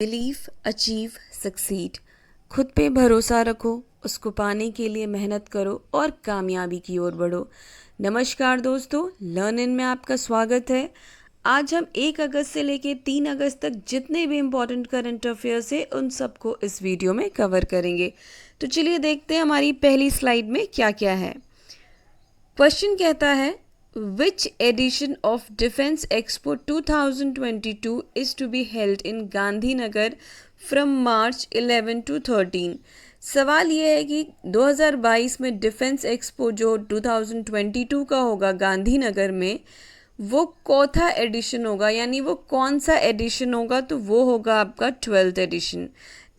Believe, achieve, succeed. खुद पे भरोसा रखो, उसको पाने के लिए मेहनत करो और कामयाबी की ओर बढ़ो। नमस्कार दोस्तों, लर्न इन में आपका स्वागत है। आज हम 1 अगस्त से लेके 3 अगस्त तक जितने भी इम्पोर्टेंट करंट अफेयर्स है उन सबको इस वीडियो में कवर करेंगे। तो चलिए देखते हैं हमारी पहली स्लाइड में क्या क्या है। क्वेश्चन कहता है Which edition of Defence Expo 2022 is to be held in Gandhinagar from March 11 to 13? सवाल ये है कि 2022 में डिफेंस एक्सपो जो 2022 का होगा गांधीनगर में, वो चौथा एडिशन होगा, यानी वो कौन सा एडिशन होगा, तो वो होगा आपका 12th एडिशन।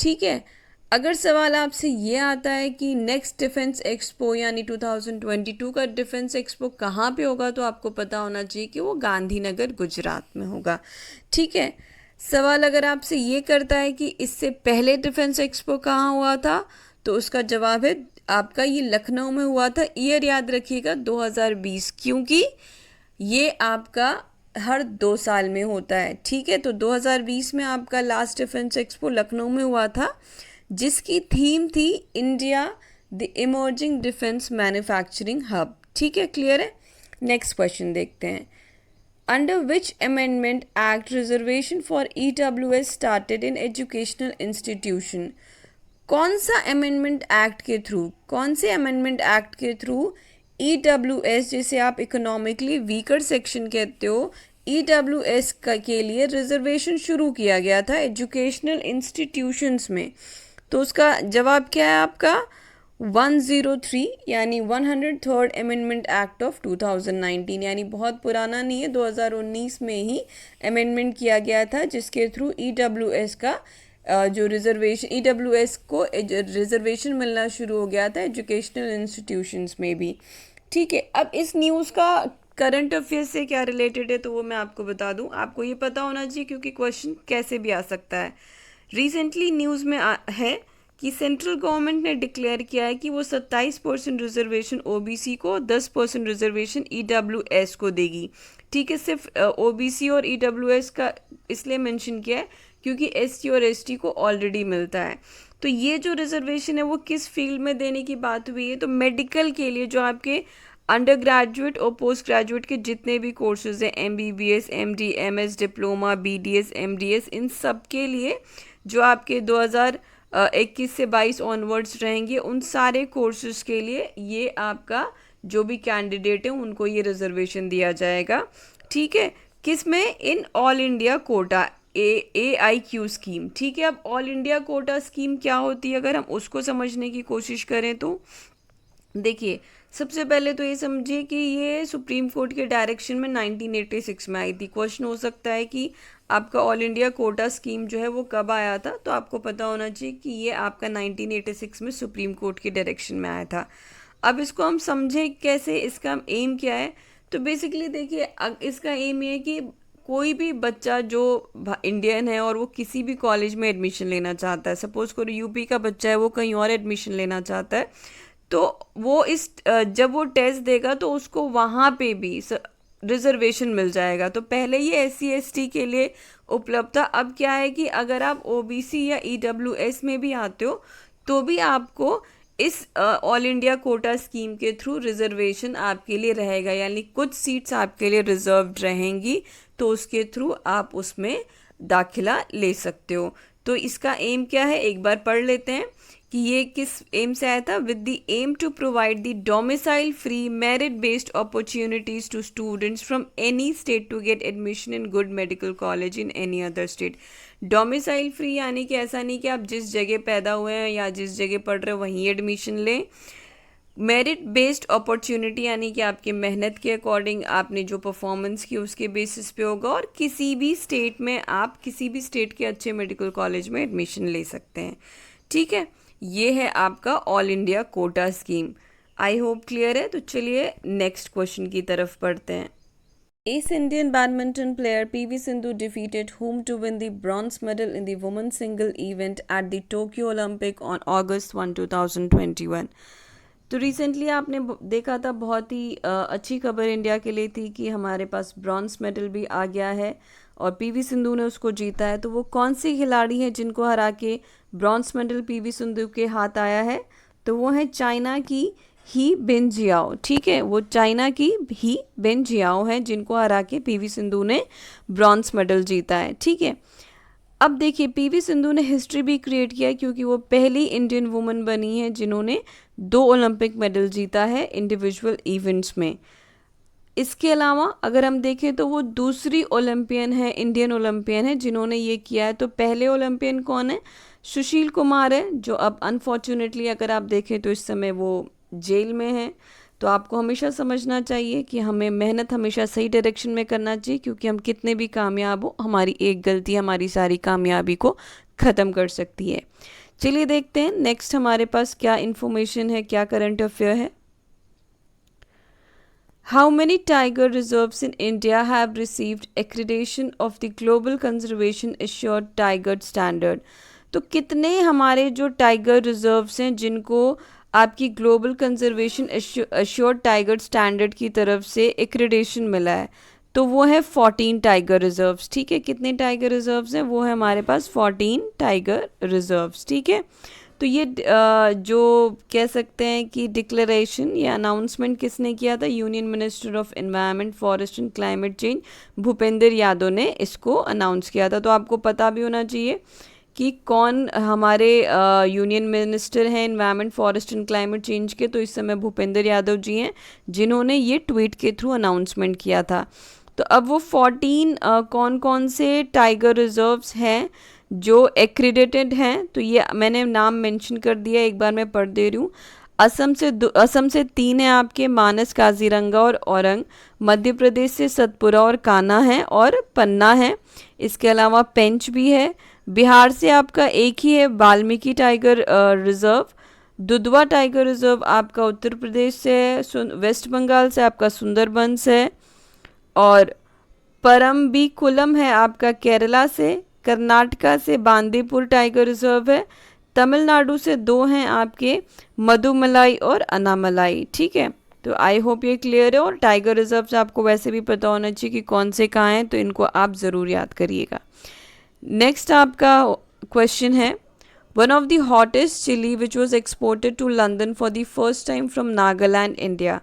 ठीक है। अगर सवाल आपसे ये आता है कि नेक्स्ट डिफेंस एक्सपो यानी 2022 का डिफेंस एक्सपो कहाँ पे होगा, तो आपको पता होना चाहिए कि वो गांधीनगर गुजरात में होगा। ठीक है। सवाल अगर आपसे ये करता है कि इससे पहले डिफेंस एक्सपो कहाँ हुआ था, तो उसका जवाब है आपका ये लखनऊ में हुआ था। ईयर याद रखिएगा 2020, क्योंकि ये आपका हर 2 साल में होता है। ठीक है। तो 2020 में आपका लास्ट डिफेंस एक्सपो लखनऊ में हुआ था, जिसकी थीम थी India the emerging defence manufacturing hub. ठीक है, क्लियर है। नेक्स्ट क्वेश्चन देखते हैं। Under which amendment act reservation for EWS started in educational institution? कौन सा अमेंडमेंट एक्ट के थ्रू, कौन से अमेंडमेंट एक्ट के थ्रू EWS, जिसे आप इकोनॉमिकली वीकर सेक्शन कहते हो, EWS के लिए रिजर्वेशन शुरू किया गया था एजुकेशनल इंस्टीट्यूशंस में? तो उसका जवाब क्या है आपका 103, यानी 103rd अमेंडमेंट एक्ट ऑफ 2019, यानी बहुत पुराना नहीं है, 2019 में ही अमेंडमेंट किया गया था, जिसके थ्रू EWS का जो रिजर्वेशन, EWS को रिजर्वेशन मिलना शुरू हो गया था एजुकेशनल इंस्टीट्यूशंस में भी। ठीक है। अब इस न्यूज़ का करंट अफेयर्स से क्या रिलेटेड है, तो वो मैं आपको बता दूं। आपको ये पता होना चाहिए, क्योंकि क्वेश्चन कैसे भी आ सकता है। रिसेंटली न्यूज़ में है कि सेंट्रल गवर्नमेंट ने डिक्लेयर किया है कि वो 27% रिजर्वेशन OBC को, 10% रिजर्वेशन EWS को देगी। ठीक है। सिर्फ OBC और EWS का इसलिए मेंशन किया है क्योंकि SC और ST को ऑलरेडी मिलता है। तो ये जो रिजर्वेशन है वो किस फील्ड में देने की बात हुई है, तो मेडिकल के लिए, जो आपके अंडर ग्रेजुएट और पोस्ट ग्रेजुएट के जितने भी कोर्सेज हैं, MBBS, MD, MS, diploma, BDS, MDS, इन सब के लिए जो आपके 2021 से 22 ऑनवर्ड्स रहेंगे, उन सारे कोर्सेज के लिए ये आपका जो भी कैंडिडेट है उनको ये रिजर्वेशन दिया जाएगा। ठीक है। किस में? In all India quota, AIQ scheme. ठीक है। अब ऑल इंडिया कोटा स्कीम क्या होती है, अगर हम उसको समझने की कोशिश करें तो देखिए, सबसे पहले तो ये समझिए कि ये सुप्रीम कोर्ट के डायरेक्शन में 1986 में आई थी। क्वेश्चन हो सकता है कि आपका ऑल इंडिया कोटा स्कीम जो है वो कब आया था, तो आपको पता होना चाहिए कि ये आपका 1986 में सुप्रीम कोर्ट के डायरेक्शन में आया था। अब इसको हम समझें कैसे, इसका एम क्या है, तो बेसिकली देखिए, इसका एम ये है कि कोई भी बच्चा जो इंडियन है और वो किसी भी कॉलेज में एडमिशन लेना चाहता है, सपोज करो यूपी का बच्चा है, वो कहीं और एडमिशन लेना चाहता है, तो वो जब वो टेस्ट देगा तो उसको वहाँ पे भी रिजर्वेशन मिल जाएगा। तो पहले ये SC ST के लिए उपलब्ध था। अब क्या है कि अगर आप OBC या EWS में भी आते हो तो भी आपको इस ऑल इंडिया कोटा स्कीम के थ्रू रिजर्वेशन आपके लिए रहेगा, यानी कुछ सीट्स आपके लिए रिजर्व्ड रहेंगी, तो उसके थ्रू आप उसमें दाखिला ले सकते हो। तो इसका एम क्या है, एक बार पढ़ लेते हैं कि ये किस एम से आया था। With the aim to provide the domicile free merit based opportunities to students from any state to get admission in good medical college in any other state. Domicile free यानी कि ऐसा नहीं कि आप जिस जगह पैदा हुए हैं या जिस जगह पढ़ रहे हो वहीं एडमिशन लें। मेरिट बेस्ड अपॉर्चुनिटी यानी कि आपके मेहनत के अकॉर्डिंग आपने जो परफॉर्मेंस की उसके बेसिस पे होगा, और किसी भी स्टेट में आप किसी भी स्टेट के अच्छे मेडिकल कॉलेज में एडमिशन ले सकते हैं। ठीक है। ये है आपका all India quota scheme. I hope clear है। तो चलिए नेक्स्ट क्वेश्चन की तरफ पढ़ते हैं। Ace Indian badminton player PV Sindhu defeated whom to win the bronze medal in the women's single event at the Tokyo Olympic on August 1, 2021? तो recently आपने देखा था, बहुत ही अच्छी खबर इंडिया के लिए थी कि हमारे पास ब्रॉन्ज मेडल भी आ गया है, और पीवी सिंधु ने उसको जीता है, तो वो कौन सी खिलाड़ी है जिनको हरा के ब्रॉन्ज मेडल पीवी सिंधु के हाथ आया है? तो वो है चाइना की ही बिनजियाओ। ठीक है, वो चाइना की ही बिनजियाओ है जिनको हरा के पीवी सिंधु ने ब्रॉन्ज मेडल जीता है। ठीक है, अब देखिए पीवी सिंधु ने हिस्ट्री भी क्रिएट किया है क्योंकि वो पहली इंडियन वुमन बनी है जिन्होंने 2 ओलंपिक मेडल जीता है इंडिविजुअल इवेंट्स में। इसके अलावा अगर हम देखें तो वो दूसरी ओलंपियन है, इंडियन ओलंपियन है जिन्होंने ये किया है। तो पहले ओलंपियन कौन है? सुशील कुमार है, जो अब अनफॉर्चुनेटली अगर आप देखें तो इस समय वो जेल में है। तो आपको हमेशा समझना चाहिए कि हमें मेहनत हमेशा सही डायरेक्शन में करना चाहिए, क्योंकि हम कितने भी कामयाब हो, हमारी एक गलती हमारी सारी कामयाबी को ख़त्म कर सकती है। चलिए देखते हैं नेक्स्ट हमारे पास क्या इन्फॉर्मेशन है, क्या करंट अफेयर है। How many tiger reserves in India have received accreditation of the Global Conservation Assured Tiger Standard? तो कितने हमारे जो टाइगर रिजर्व्स हैं जिनको आपकी global conservation assured tiger standard की तरफ से एक्रेडिटेशन मिला है? तो वो है 14 टाइगर रिजर्व्स। ठीक है, कितने टाइगर रिजर्व्स हैं? वो है हमारे पास 14 टाइगर रिजर्व्स। ठीक है, तो ये जो कह सकते हैं कि डिक्लेरेशन या अनाउंसमेंट किसने किया था? Union minister of environment, forest and climate change Bhupendra Yadav ने इसको अनाउंस किया था। तो आपको पता भी होना चाहिए कि कौन हमारे यूनियन मिनिस्टर हैं environment, forest and climate change के। तो इस समय भूपेंद्र यादव जी हैं जिन्होंने ये ट्वीट के थ्रू अनाउंसमेंट किया था। तो अब वो 14 कौन कौन से टाइगर रिजर्व्स हैं जो एक्रेडिटेड हैं, तो ये मैंने नाम मेंशन कर दिया, एक बार मैं पढ़ दे रही हूँ। असम से 3 है आपके, मानस, काजीरंगा और औरंग। मध्य प्रदेश से सतपुरा और कान्हा है और पन्ना है। इसके अलावा पेंच भी है। बिहार से आपका एक ही है, Valmiki tiger reserve. Dudhwa tiger reserve आपका उत्तर प्रदेश से है। वेस्ट बंगाल से आपका सुंदरबंस है। और परम्बिकुलम है आपका केरला से। कर्नाटका से बांदीपुर टाइगर रिजर्व है। तमिलनाडु से 2 हैं आपके, मधुमलाई और अनामलाई। ठीक है, तो आई होप ये क्लियर है। और टाइगर रिजर्व से आपको वैसे भी पता होना चाहिए कि कौन से कहाँ हैं, तो इनको आप ज़रूर याद करिएगा। नेक्स्ट आपका क्वेश्चन है, one of the hottest chilli which was exported to London for the first time from Nagaland India.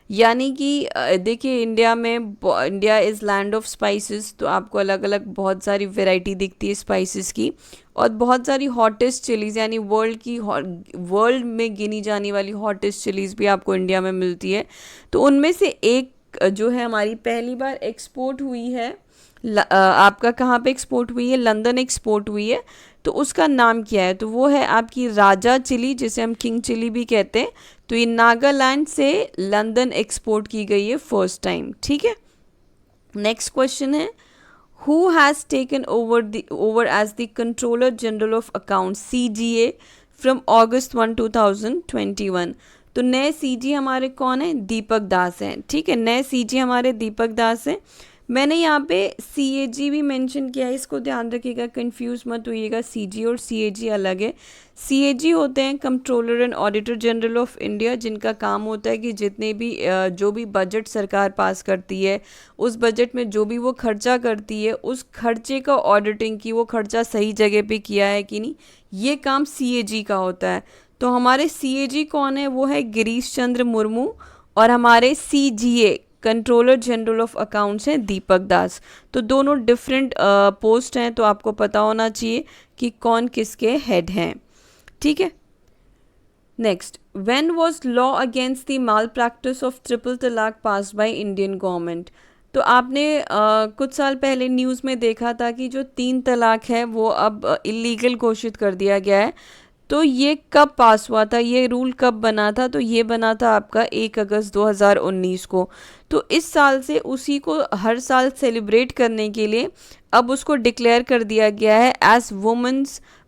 यानी कि देखिए India is land of spices, तो आपको अलग अलग बहुत सारी वैरायटी दिखती है स्पाइसेस की, और बहुत सारी हॉटेस्ट चिलीज़ यानी वर्ल्ड में गिनी जाने वाली हॉटेस्ट चिलीज़ भी आपको इंडिया में मिलती है। तो उनमें से एक जो है हमारी पहली बार एक्सपोर्ट हुई है, आपका कहाँ पे एक्सपोर्ट हुई है? लंदन एक्सपोर्ट हुई है। तो उसका नाम क्या है? तो वो है आपकी राजा चिली, जिसे हम किंग चिली भी कहते हैं। तो ये नागालैंड से लंदन एक्सपोर्ट की गई है फर्स्ट टाइम। ठीक है, नेक्स्ट क्वेश्चन है, who has taken over as the controller general of accounts CGA फ्रॉम August 1, 2021? तो नए CG हमारे कौन है? दीपक दास हैं। ठीक है, नए CG हमारे दीपक दास हैं। मैंने यहाँ पे CAG भी मेंशन किया है, इसको ध्यान रखिएगा, कंफ्यूज मत होइएगा। CG और CAG अलग है। CAG होते हैं controller and auditor general of India, जिनका काम होता है कि जितने भी जो भी बजट सरकार पास करती है, उस बजट में जो भी वो खर्चा करती है, उस खर्चे का ऑडिटिंग की, वो खर्चा सही जगह पे किया है कि नहीं, ये काम CAG का होता है। तो हमारे CAG कौन है? वो है गिरीश चंद्र मुर्मू। और हमारे CGA controller general of accounts हैं दीपक दास। तो दोनों डिफरेंट पोस्ट हैं, तो आपको पता होना चाहिए कि कौन किसके हेड हैं। ठीक है, next, when was law against the mall practice of triple तलाक पास बाय इंडियन गवर्नमेंट? तो आपने कुछ साल पहले न्यूज़ में देखा था कि जो 3 तलाक है वो अब इलीगल घोषित कर दिया गया है। तो ये कब पास हुआ था, ये रूल कब बना था? तो ये बना था आपका 1 अगस्त 2019 को। तो इस साल से उसी को हर साल सेलिब्रेट करने के लिए अब उसको डिक्लेयर कर दिया गया है एज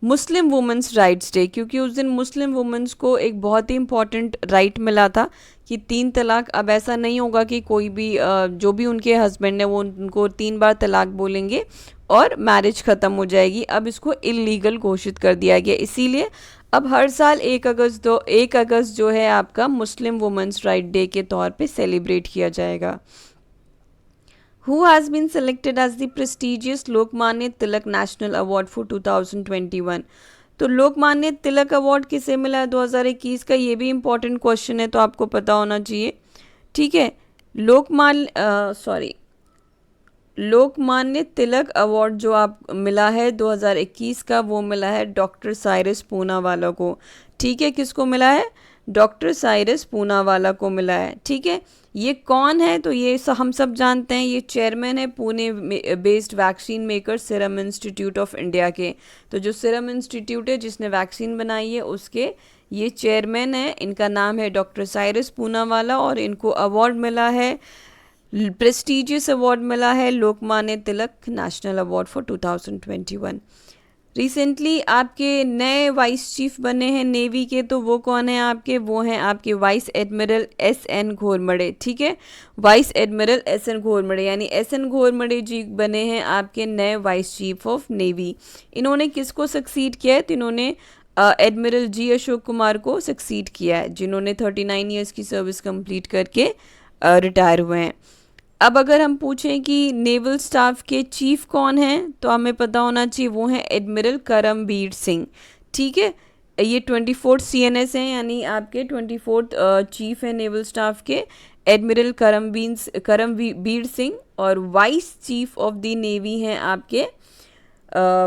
मुस्लिम वुमेंस राइट्स डे, क्योंकि उस दिन मुस्लिम वुमेंस को एक बहुत ही इम्पॉर्टेंट राइट मिला था कि 3 तलाक। अब ऐसा नहीं होगा कि कोई भी जो भी उनके हस्बैंड है वो उनको 3 बार तलाक बोलेंगे और मैरिज ख़त्म हो जाएगी। अब इसको इलीगल घोषित कर दिया गया, इसीलिए अब हर साल 1 अगस्त जो है आपका मुस्लिम वुमेंस राइट डे के तौर पे सेलिब्रेट किया जाएगा। Who has been selected as the prestigious Lokmanya Tilak national award for 2021? तो लोकमान्य तिलक अवार्ड किसे मिला है 2021 का, ये भी इम्पोर्टेंट क्वेश्चन है, तो आपको पता होना चाहिए। ठीक है, लोकमान्य तिलक अवार्ड जो आप मिला है 2021 का, वो मिला है डॉक्टर साइरस पूनावाला को। ठीक है, किसको मिला है? डॉक्टर साइरस पूनावाला को मिला है। ठीक है, ये कौन है? तो ये हम सब जानते हैं, ये चेयरमैन है Pune based vaccine maker serum institute of India के। तो जो सीरम इंस्टीट्यूट है जिसने वैक्सीन बनाई है, उसके ये चेयरमैन है। इनका नाम है डॉक्टर साइरस पूनावाला और इनको अवार्ड मिला है, प्रेस्टिजियस अवार्ड मिला है Lokmanya Tilak national award for 2021। Recently आपके नए वाइस चीफ बने हैं नेवी के, तो वो कौन है आपके? वो हैं आपके वाइस एडमिरल एस.एन. घोरमड़े। ठीक है, वाइस एडमिरल एस.एन. घोरमड़े, यानी एस.एन. घोरमड़े जी बने हैं आपके नए वाइस चीफ ऑफ नेवी। इन्होंने किसको सक्सीड किया है? तो इन्होंने एडमिरल जी अशोक कुमार को सक्सीड किया है, जिन्होंने 39 ईयर्स की सर्विस कंप्लीट करके रिटायर हुए हैं। अब अगर हम पूछें कि नेवल स्टाफ के चीफ कौन हैं, तो हमें पता होना चाहिए वो हैं एडमिरल करमबीर सिंह। ठीक है, ये 24th CNS हैं, यानी आपके 24th चीफ है नेवल स्टाफ के, एडमिरल करमबीर सिंह। और vice chief of the navy हैं आपके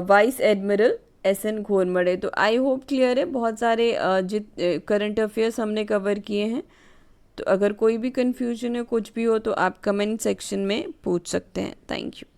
वाइस एडमिरल एस.एन. घोरमड़े। तो आई होप क्लियर है, बहुत सारे करंट अफेयर्स हमने कवर किए हैं। तो अगर कोई भी कन्फ्यूजन है, कुछ भी हो, तो आप कमेंट सेक्शन में पूछ सकते हैं। Thank you.